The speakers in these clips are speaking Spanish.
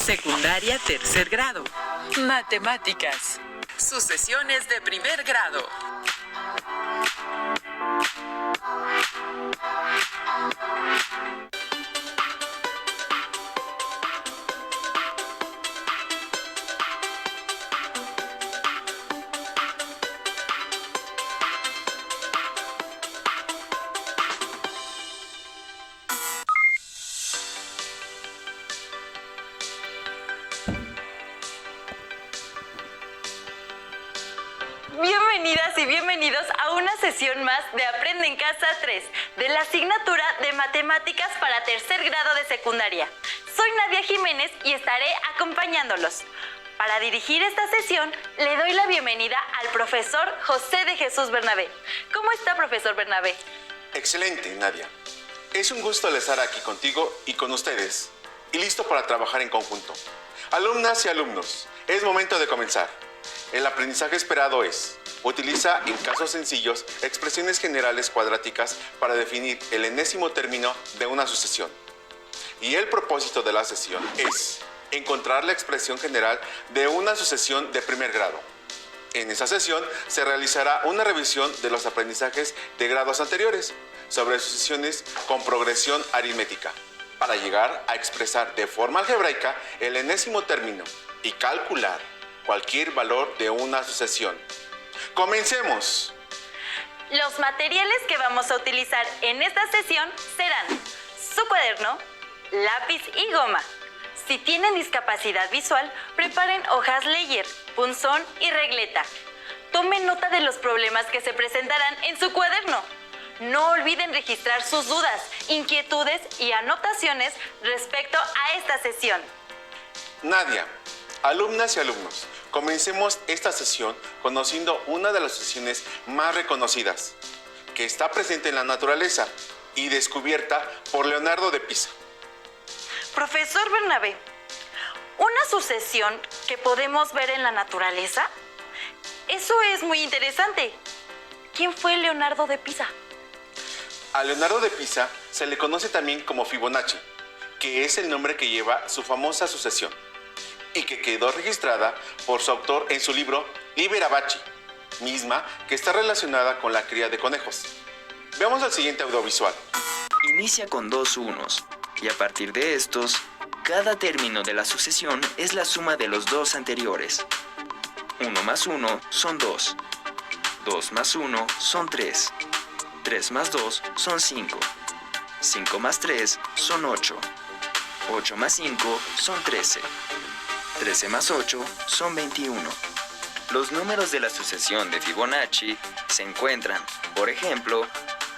Secundaria tercer grado. Matemáticas. Sucesiones de primer grado. Bienvenidas y bienvenidos a una sesión más de Aprende en Casa 3 de la asignatura de Matemáticas para tercer grado de secundaria. Soy Nadia Jiménez y estaré acompañándolos. Para dirigir esta sesión, le doy la bienvenida al profesor José de Jesús Bernabé. ¿Cómo está, profesor Bernabé? Excelente, Nadia. Es un gusto estar aquí contigo y con ustedes, y listo para trabajar en conjunto. Alumnas y alumnos, es momento de comenzar. El aprendizaje esperado es: utiliza en casos sencillos expresiones generales cuadráticas para definir el enésimo término de una sucesión. Y el propósito de la sesión es encontrar la expresión general de una sucesión de primer grado. En esa sesión se realizará una revisión de los aprendizajes de grados anteriores sobre sucesiones con progresión aritmética, para llegar a expresar de forma algebraica el enésimo término y calcular cualquier valor de una sucesión. ¡Comencemos! Los materiales que vamos a utilizar en esta sesión serán su cuaderno, lápiz y goma. Si tienen discapacidad visual, preparen hojas Leyer, punzón y regleta. Tomen nota de los problemas que se presentarán en su cuaderno. No olviden registrar sus dudas, inquietudes y anotaciones respecto a esta sesión. Nadia, alumnas y alumnos, comencemos esta sesión conociendo una de las sucesiones más reconocidas, que está presente en la naturaleza y descubierta por Leonardo de Pisa. Profesor Bernabé, ¿una sucesión que podemos ver en la naturaleza? Eso es muy interesante. ¿Quién fue Leonardo de Pisa? A Leonardo de Pisa se le conoce también como Fibonacci, que es el nombre que lleva su famosa sucesión, y que quedó registrada por su autor en su libro Liber Abaci, misma que está relacionada con la cría de conejos. Veamos el siguiente audiovisual. Inicia con dos unos, y a partir de estos, cada término de la sucesión es la suma de los dos anteriores. 1 más 1 son 2, 2 más 1 son 3, 3 más 2 son 5, 5 más 3 son 8, 8 más 5 son 13, 13 más 8 son 21. Los números de la sucesión de Fibonacci se encuentran, por ejemplo,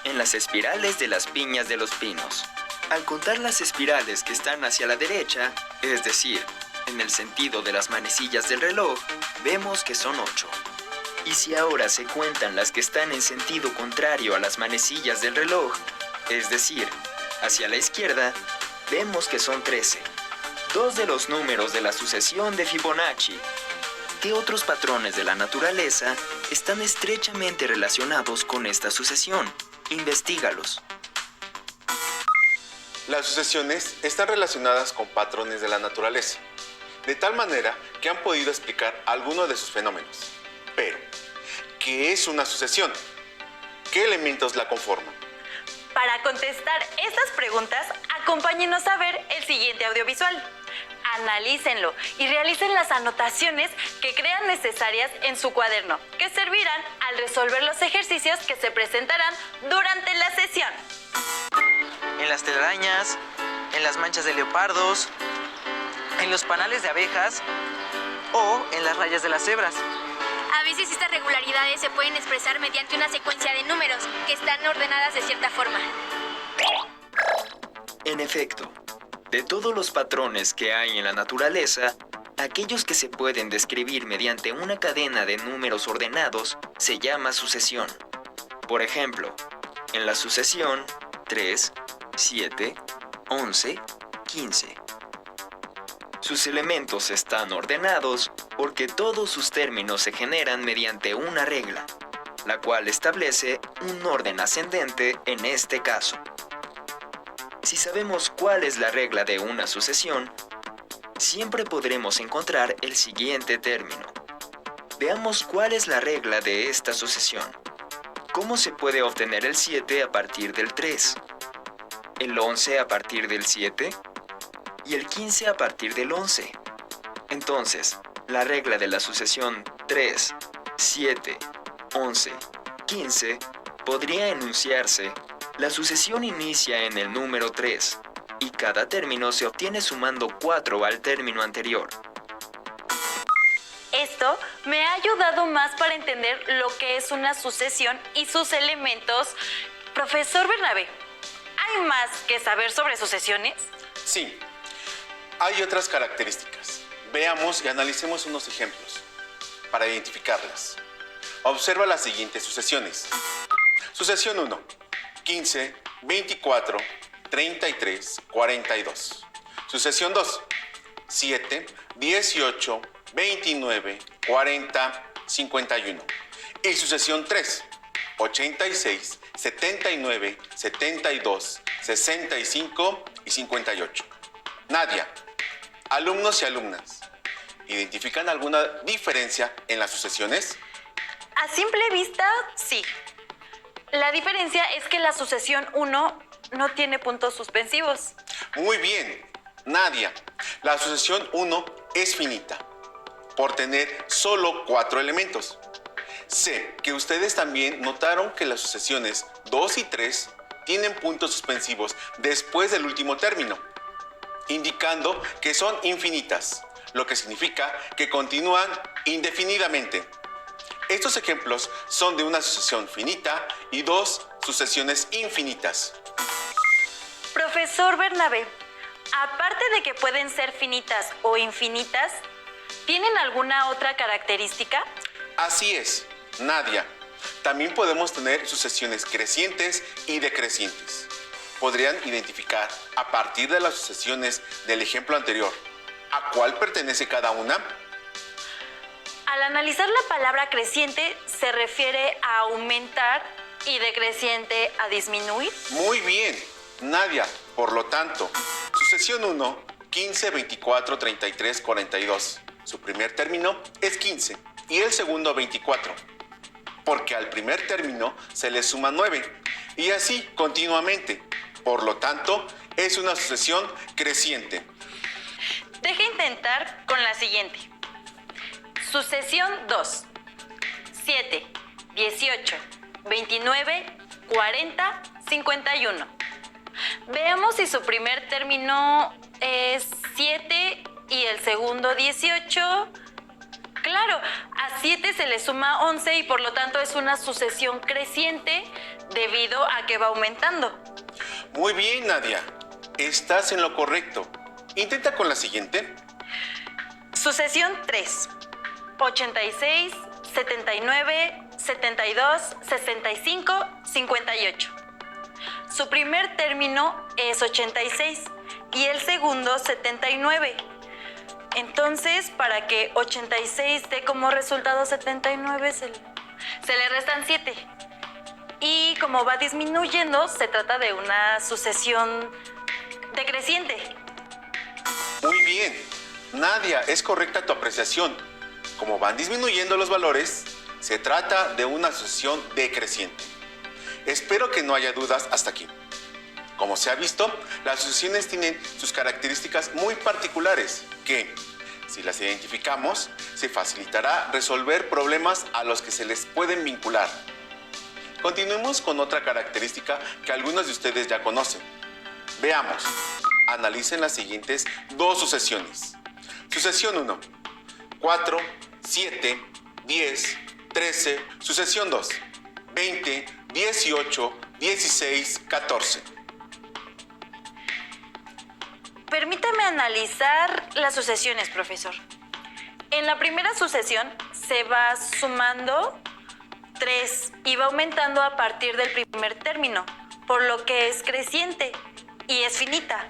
en las espirales de las piñas de los pinos. Al contar las espirales que están hacia la derecha, es decir, en el sentido de las manecillas del reloj, vemos que son 8. Y si ahora se cuentan las que están en sentido contrario a las manecillas del reloj, es decir, hacia la izquierda, vemos que son 13. Dos de los números de la sucesión de Fibonacci. ¿Qué otros patrones de la naturaleza están estrechamente relacionados con esta sucesión? Investígalos. Las sucesiones están relacionadas con patrones de la naturaleza, de tal manera que han podido explicar algunos de sus fenómenos. Pero, ¿qué es una sucesión? ¿Qué elementos la conforman? Para contestar estas preguntas, acompáñenos a ver el siguiente audiovisual. Analícenlo y realicen las anotaciones que crean necesarias en su cuaderno, que servirán al resolver los ejercicios que se presentarán durante la sesión. En las telarañas, en las manchas de leopardos, en los panales de abejas o en las rayas de las cebras. A veces estas regularidades se pueden expresar mediante una secuencia de números que están ordenadas de cierta forma. En efecto, de todos los patrones que hay en la naturaleza, aquellos que se pueden describir mediante una cadena de números ordenados se llama sucesión. Por ejemplo, en la sucesión 3, 7, 11, 15. Sus elementos están ordenados porque todos sus términos se generan mediante una regla, la cual establece un orden ascendente en este caso. Si sabemos cuál es la regla de una sucesión, siempre podremos encontrar el siguiente término. Veamos cuál es la regla de esta sucesión. ¿Cómo se puede obtener el 7 a partir del 3? ¿El 11 a partir del 7? ¿Y el 15 a partir del 11? Entonces, la regla de la sucesión 3, 7, 11, 15 podría enunciarse: la sucesión inicia en el número 3 y cada término se obtiene sumando 4 al término anterior. Esto me ha ayudado más para entender lo que es una sucesión y sus elementos. Profesor Bernabé, ¿hay más que saber sobre sucesiones? Sí, hay otras características. Veamos y analicemos unos ejemplos para identificarlas. Observa las siguientes sucesiones. Sucesión 1, 15, 24, 33, 42. Sucesión 2, 7, 18, 29, 40, 51. Y sucesión 3, 86, 79, 72, 65 y 58. Nadia, alumnos y alumnas, ¿identifican alguna diferencia en las sucesiones? A simple vista, sí. La diferencia es que la sucesión 1 no tiene puntos suspensivos. Muy bien, Nadia, la sucesión 1 es finita por tener solo 4 elementos. Sé que ustedes también notaron que las sucesiones 2 y 3 tienen puntos suspensivos después del último término, indicando que son infinitas, lo que significa que continúan indefinidamente. Estos ejemplos son de una sucesión finita y 2 sucesiones infinitas. Profesor Bernabé, aparte de que pueden ser finitas o infinitas, ¿tienen alguna otra característica? Así es, Nadia. También podemos tener sucesiones crecientes y decrecientes. ¿Podrían identificar, a partir de las sucesiones del ejemplo anterior, a cuál pertenece cada una? Al analizar la palabra creciente, se refiere a aumentar y decreciente a disminuir. Muy bien, Nadia. Por lo tanto, sucesión 1, 15, 24, 33, 42. Su primer término es 15 y el segundo 24, porque al primer término se le suma 9 y así continuamente. Por lo tanto, es una sucesión creciente. Deja intentar con la siguiente. Sucesión 2. 7, 18, 29, 40, 51. Veamos si su primer término es 7 y el segundo 18. Claro, a 7 se le suma 11 y por lo tanto es una sucesión creciente debido a que va aumentando. Muy bien, Nadia. Estás en lo correcto. Intenta con la siguiente. Sucesión 3. 86, 79, 72, 65, 58. Su primer término es 86 y el segundo 79. Entonces, para que 86 dé como resultado 79, se le restan 7. Y como va disminuyendo, se trata de una sucesión decreciente. Muy bien, Nadia, es correcta tu apreciación. Como van disminuyendo los valores, se trata de una sucesión decreciente. Espero que no haya dudas hasta aquí. Como se ha visto, las sucesiones tienen sus características muy particulares que, si las identificamos, se facilitará resolver problemas a los que se les pueden vincular. Continuemos con otra característica que algunos de ustedes ya conocen. Veamos, analicen las siguientes 2 sucesiones. Sucesión 1, 4, 7, 10, 13. Sucesión 2, 20, 18, 16, 14. Permítame analizar las sucesiones, profesor. En la primera sucesión se va sumando 3 y va aumentando a partir del primer término, por lo que es creciente y es finita,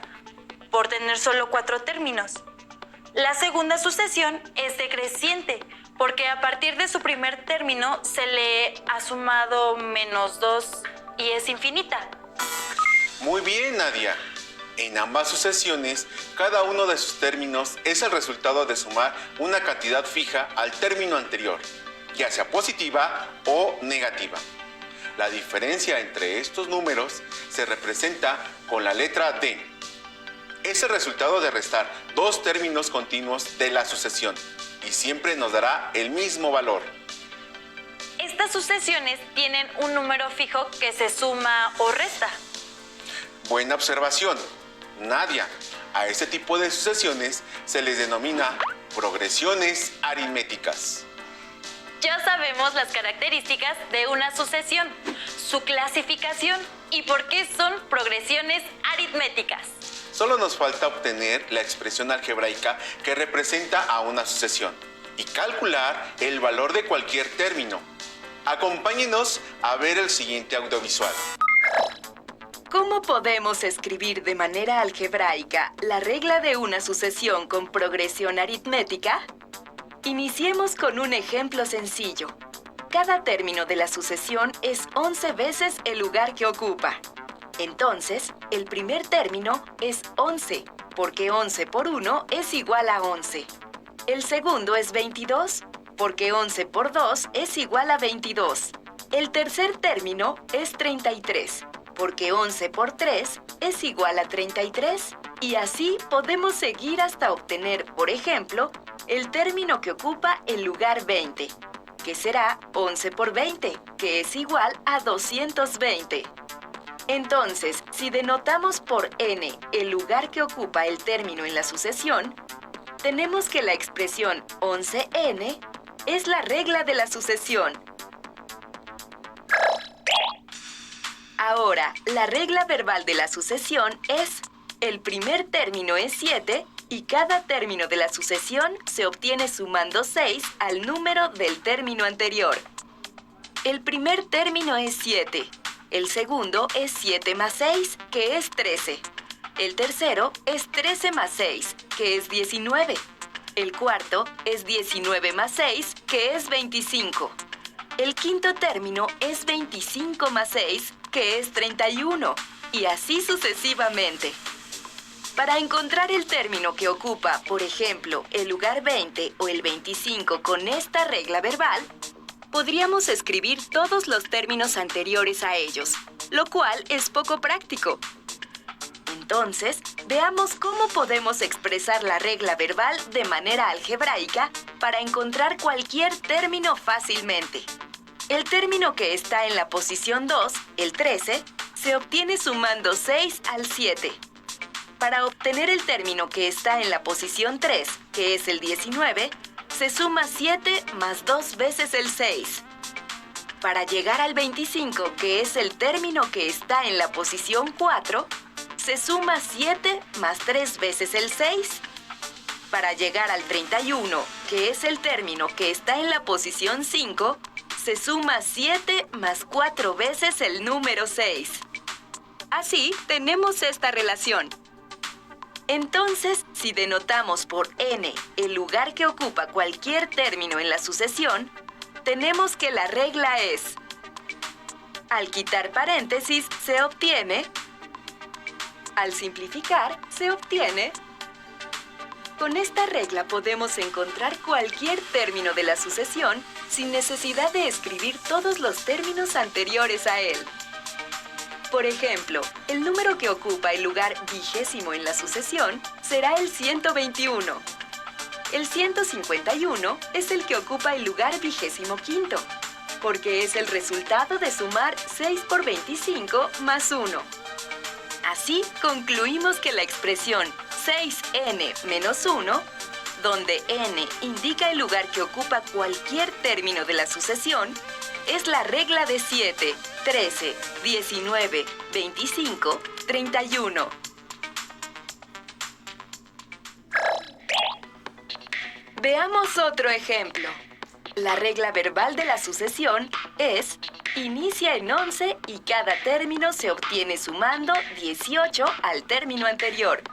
por tener solo 4 términos. La segunda sucesión es decreciente, porque a partir de su primer término se le ha sumado -2 y es infinita. Muy bien, Nadia. En ambas sucesiones, cada uno de sus términos es el resultado de sumar una cantidad fija al término anterior, ya sea positiva o negativa. La diferencia entre estos números se representa con la letra D. Es el resultado de restar dos términos continuos de la sucesión y siempre nos dará el mismo valor. Estas sucesiones tienen un número fijo que se suma o resta. Buena observación, Nadia. A este tipo de sucesiones se les denomina progresiones aritméticas. Ya sabemos las características de una sucesión, su clasificación y por qué son progresiones aritméticas. Solo nos falta obtener la expresión algebraica que representa a una sucesión y calcular el valor de cualquier término. Acompáñenos a ver el siguiente audiovisual. ¿Cómo podemos escribir de manera algebraica la regla de una sucesión con progresión aritmética? Iniciemos con un ejemplo sencillo. Cada término de la sucesión es 11 veces el lugar que ocupa. Entonces, el primer término es 11, porque 11 por 1 es igual a 11. El segundo es 22, porque 11 por 2 es igual a 22. El tercer término es 33, porque 11 por 3 es igual a 33. Y así podemos seguir hasta obtener, por ejemplo, el término que ocupa el lugar 20, que será 11 por 20, que es igual a 220. Entonces, si denotamos por n el lugar que ocupa el término en la sucesión, tenemos que la expresión 11n es la regla de la sucesión. Ahora, la regla verbal de la sucesión es: el primer término es 7 y cada término de la sucesión se obtiene sumando 6 al número del término anterior. El primer término es 7. El segundo es 7 más 6, que es 13. El tercero es 13 más 6, que es 19. El cuarto es 19 más 6, que es 25. El quinto término es 25 más 6, que es 31. Y así sucesivamente. Para encontrar el término que ocupa, por ejemplo, el lugar 20 o el 25 con esta regla verbal, podríamos escribir todos los términos anteriores a ellos, lo cual es poco práctico. Entonces, veamos cómo podemos expresar la regla verbal de manera algebraica para encontrar cualquier término fácilmente. El término que está en la posición 2, el 13, se obtiene sumando 6 al 7. Para obtener el término que está en la posición 3, que es el 19, se suma 7 más 2 veces el 6. Para llegar al 25, que es el término que está en la posición 4, se suma 7 más 3 veces el 6. Para llegar al 31, que es el término que está en la posición 5, se suma 7 más 4 veces el número 6. Así, tenemos esta relación. Entonces, si denotamos por n el lugar que ocupa cualquier término en la sucesión, tenemos que la regla es: al quitar paréntesis se obtiene, al simplificar se obtiene. Con esta regla podemos encontrar cualquier término de la sucesión sin necesidad de escribir todos los términos anteriores a él. Por ejemplo, el número que ocupa el lugar 20 en la sucesión será el 121. El 151 es el que ocupa el lugar 25, porque es el resultado de sumar 6 por 25 más 1. Así concluimos que la expresión 6n menos 1, donde n indica el lugar que ocupa cualquier término de la sucesión, es la regla de 7, 13, 19, 25, 31. Veamos otro ejemplo. La regla verbal de la sucesión es: inicia en 11 y cada término se obtiene sumando 18 al término anterior.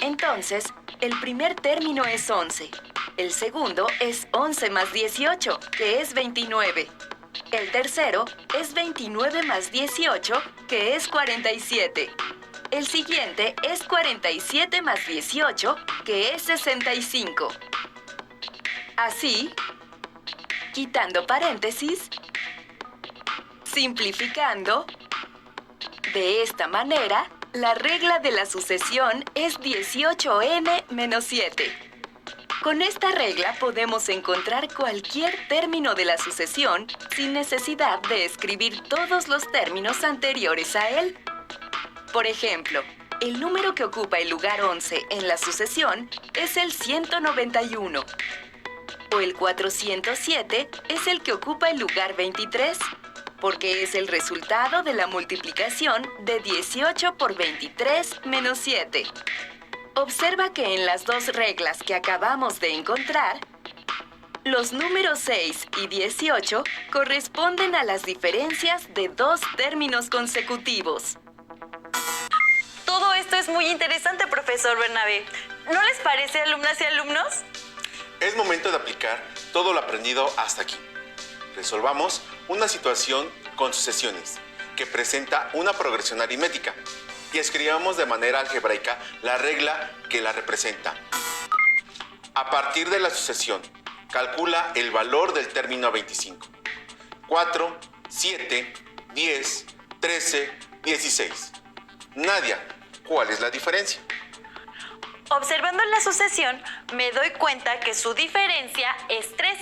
Entonces, el primer término es 11. El segundo es 11 más 18, que es 29. El tercero es 29 más 18, que es 47. El siguiente es 47 más 18, que es 65. Así, quitando paréntesis, simplificando, de esta manera, la regla de la sucesión es 18n menos 7. Con esta regla podemos encontrar cualquier término de la sucesión sin necesidad de escribir todos los términos anteriores a él. Por ejemplo, el número que ocupa el lugar 11 en la sucesión es el 191. O el 407 es el que ocupa el lugar 23, porque es el resultado de la multiplicación de 18 por 23 menos 7. Observa que en las dos reglas que acabamos de encontrar, los números 6 y 18 corresponden a las diferencias de dos términos consecutivos. Todo esto es muy interesante, profesor Bernabé. ¿No les parece, alumnas y alumnos? Es momento de aplicar todo lo aprendido hasta aquí. Resolvamos una situación con sucesiones que presenta una progresión aritmética y escribamos de manera algebraica la regla que la representa. A partir de la sucesión, calcula el valor del término 25. 4, 7, 10, 13, 16. Nadia, ¿cuál es la diferencia? Observando la sucesión, me doy cuenta que su diferencia es 3.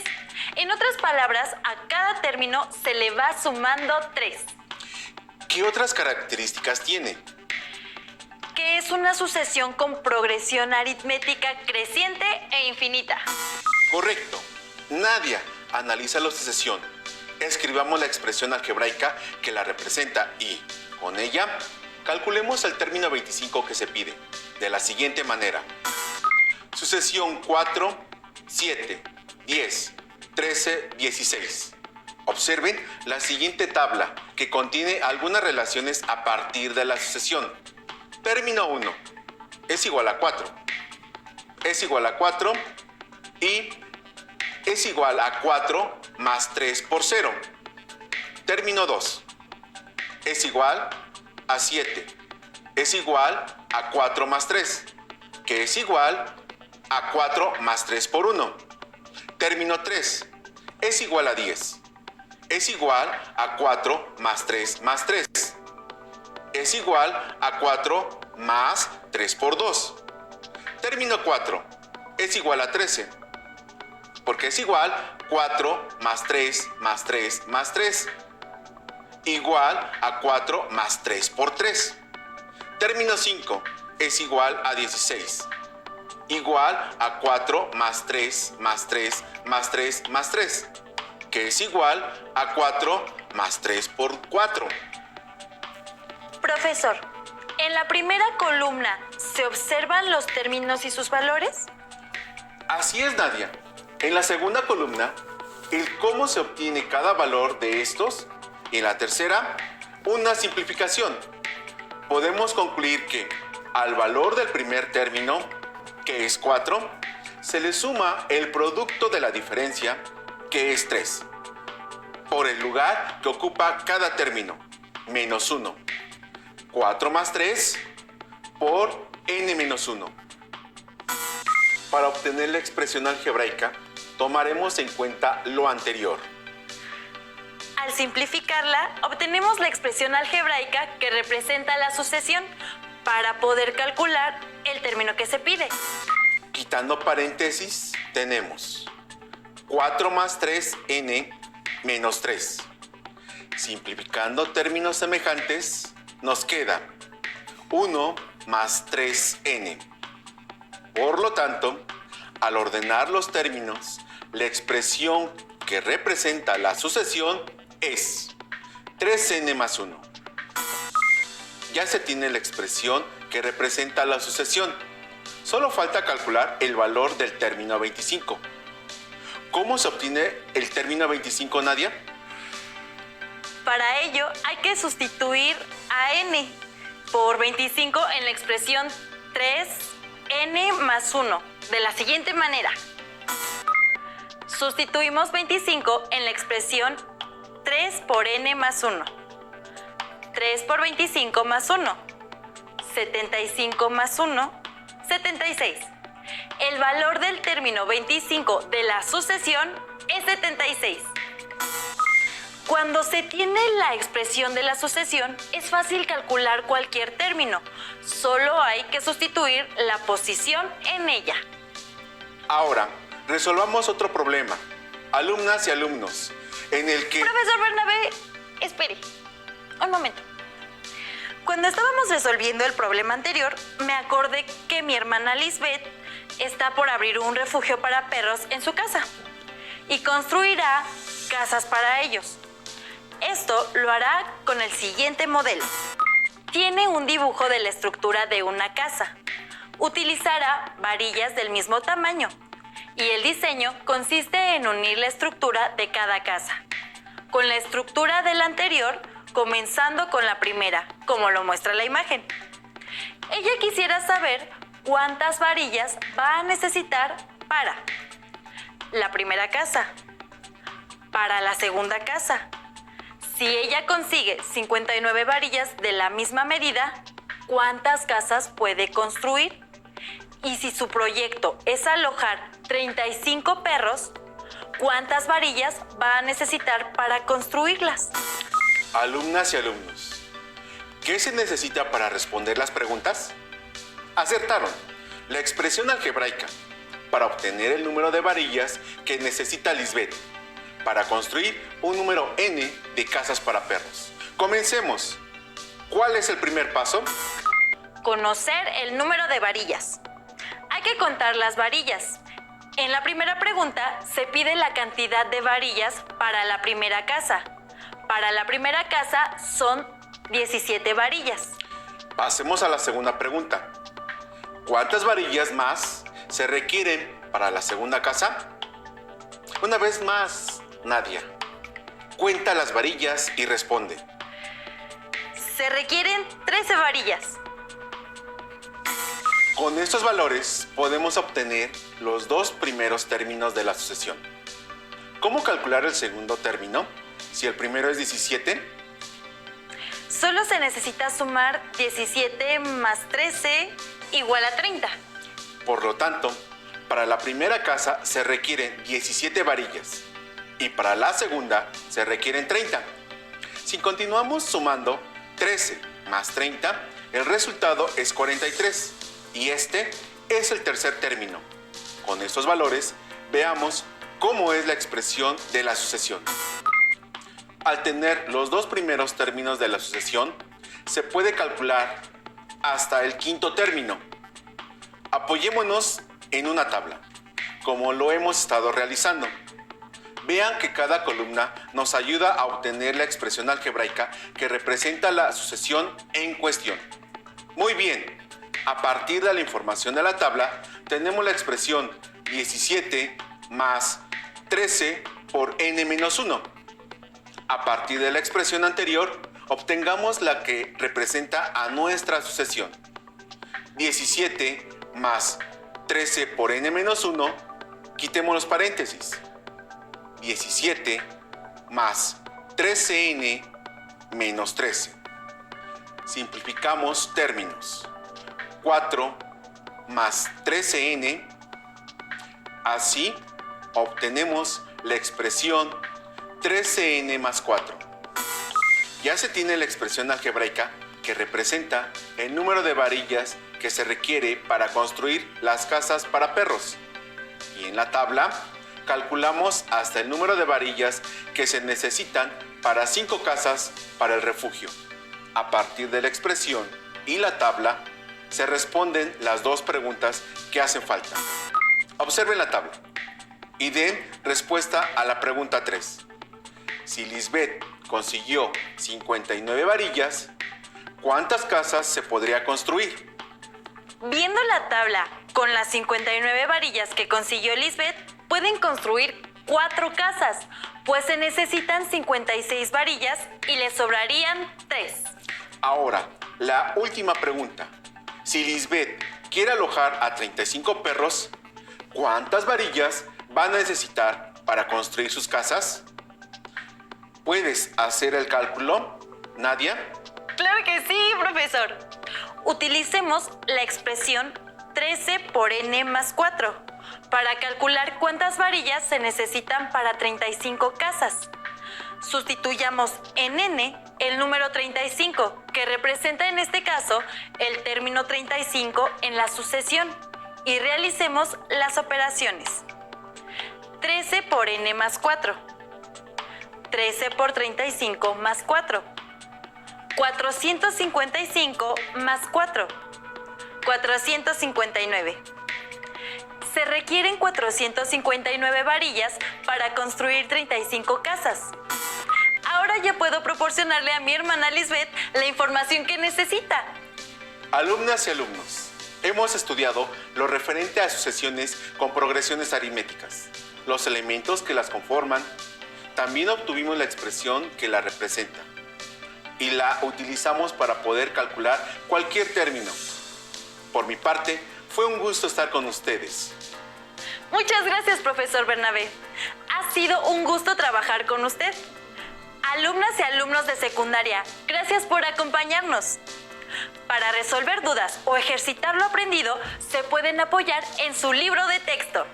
En otras palabras, a cada término se le va sumando 3. ¿Qué otras características tiene? Que es una sucesión con progresión aritmética creciente e infinita. Correcto. Nadia, analiza la sucesión. Escribamos la expresión algebraica que la representa y, con ella, calculemos el término 25 que se pide, de la siguiente manera. Sucesión 4, 7, 10, 13, 16. Observen la siguiente tabla que contiene algunas relaciones a partir de la sucesión. Término 1 es igual a 4. Es igual a 4 y es igual a 4 más 3 por 0. Término 2 es igual a 7. Es igual a 4 más 3, que es igual a 4 más 3 por 1. Término 3 es igual a 10. Es igual a 4 más 3 más 3. Es igual a 4 más 3 por 2. Término 4 es igual a 13, porque es igual 4 más 3 más 3 más 3. Igual a 4 más 3 por 3. Término 5 es igual a 16. Igual a 4 más 3 más 3 más 3 más 3, que es igual a 4 más 3 por 4. Profesor, en la primera columna, ¿se observan los términos y sus valores? Así es, Nadia. En la segunda columna, el cómo se obtiene cada valor de estos. Y en la tercera, una simplificación. Podemos concluir que al valor del primer término, que es 4, se le suma el producto de la diferencia, que es 3, por el lugar que ocupa cada término, menos 1. 4 más 3 por n menos 1. Para obtener la expresión algebraica, tomaremos en cuenta lo anterior. Al simplificarla, obtenemos la expresión algebraica que representa la sucesión para poder calcular el término que se pide. Quitando paréntesis, tenemos 4 más 3n menos 3. Simplificando términos semejantes, nos queda 1 más 3n. Por lo tanto, al ordenar los términos, la expresión que representa la sucesión es 3n más 1. Ya se tiene la expresión que representa la sucesión. Solo falta calcular el valor del término 25. ¿Cómo se obtiene el término 25, Nadia? Para ello, hay que sustituir a n por 25 en la expresión 3n más 1, de la siguiente manera. Sustituimos 25 en la expresión 3 por n más 1. 3 por 25 más 1. 75 más 1, 76. El valor del término 25 de la sucesión es 76. Cuando se tiene la expresión de la sucesión, es fácil calcular cualquier término. Solo hay que sustituir la posición en ella. Ahora, resolvamos otro problema, alumnas y alumnos, en el que... Profesor Bernabé, espere, un momento. Cuando estábamos resolviendo el problema anterior, me acordé que mi hermana Lisbeth está por abrir un refugio para perros en su casa y construirá casas para ellos. Esto lo hará con el siguiente modelo. Tiene un dibujo de la estructura de una casa. Utilizará varillas del mismo tamaño y el diseño consiste en unir la estructura de cada casa con la estructura del anterior, comenzando con la primera, como lo muestra la imagen. Ella quisiera saber cuántas varillas va a necesitar para la primera casa, para la segunda casa. Si ella consigue 59 varillas de la misma medida, ¿cuántas casas puede construir? Y si su proyecto es alojar 35 perros, ¿cuántas varillas va a necesitar para construirlas? Alumnas y alumnos, ¿qué se necesita para responder las preguntas? Acertaron. La expresión algebraica para obtener el número de varillas que necesita Lisbeth para construir un número n de casas para perros. Comencemos. ¿Cuál es el primer paso? Conocer el número de varillas. Hay que contar las varillas. En la primera pregunta se pide la cantidad de varillas para la primera casa. Para la primera casa son 17 varillas. Pasemos a la segunda pregunta. ¿Cuántas varillas más se requieren para la segunda casa? Una vez más, Nadia. Cuenta las varillas y responde. Se requieren 13 varillas. Con estos valores podemos obtener los dos primeros términos de la sucesión. ¿Cómo calcular el segundo término? Si el primero es 17, Solo se necesita sumar 17 más 13 igual a 30. por lo tanto, para la primera casa se requieren 17 varillas y para la segunda se requieren 30. Si continuamos sumando 13 más 30, el resultado es 43 y este es el tercer término. Con estos valores, veamos cómo es la expresión de la sucesión. Al tener los dos primeros términos de la sucesión, se puede calcular hasta el quinto término. Apoyémonos en una tabla, como lo hemos estado realizando. Vean que cada columna nos ayuda a obtener la expresión algebraica que representa la sucesión en cuestión. Muy bien, a partir de la información de la tabla, tenemos la expresión 17 más 13 por n menos 1. A partir de la expresión anterior, obtengamos la que representa a nuestra sucesión. 17 más 13 por n menos 1, quitemos los paréntesis. 17 más 13n menos 13. Simplificamos términos. 4 más 13n. Así obtenemos la expresión 13n más 4. Ya se tiene la expresión algebraica que representa el número de varillas que se requiere para construir las casas para perros. Y en la tabla calculamos hasta el número de varillas que se necesitan para 5 casas para el refugio. A partir de la expresión y la tabla se responden las dos preguntas que hacen falta. Observen la tabla y den respuesta a la pregunta 3. Si Lisbeth consiguió 59 varillas, ¿cuántas casas se podría construir? Viendo la tabla con las 59 varillas que consiguió Lisbeth, pueden construir 4 casas, pues se necesitan 56 varillas y les sobrarían 3. Ahora, la última pregunta. Si Lisbeth quiere alojar a 35 perros, ¿cuántas varillas van a necesitar para construir sus casas? ¿Puedes hacer el cálculo, Nadia? Claro que sí, profesor. utilicemos la expresión 13 por n más 4 para calcular cuántas varillas se necesitan para 35 casas. Sustituyamos en n el número 35, que representa en este caso el término 35 en la sucesión, y realicemos las operaciones. 13 por n más 4, 13 por 35 más 4, 455 más 4, 459. Se requieren 459 varillas para construir 35 casas. Ahora ya puedo proporcionarle a mi hermana Lisbeth la información que necesita. Alumnas y alumnos, hemos estudiado lo referente a sucesiones con progresiones aritméticas, los elementos que las conforman. También obtuvimos la expresión que la representa y la utilizamos para poder calcular cualquier término. Por mi parte, fue un gusto estar con ustedes. Muchas gracias, profesor Bernabé. Ha sido un gusto trabajar con usted. Alumnas y alumnos de secundaria, gracias por acompañarnos. Para resolver dudas o ejercitar lo aprendido, se pueden apoyar en su libro de texto.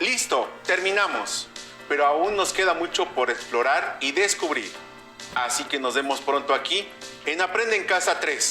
Listo, terminamos. Pero aún nos queda mucho por explorar y descubrir. Así que nos vemos pronto aquí en Aprende en Casa 3.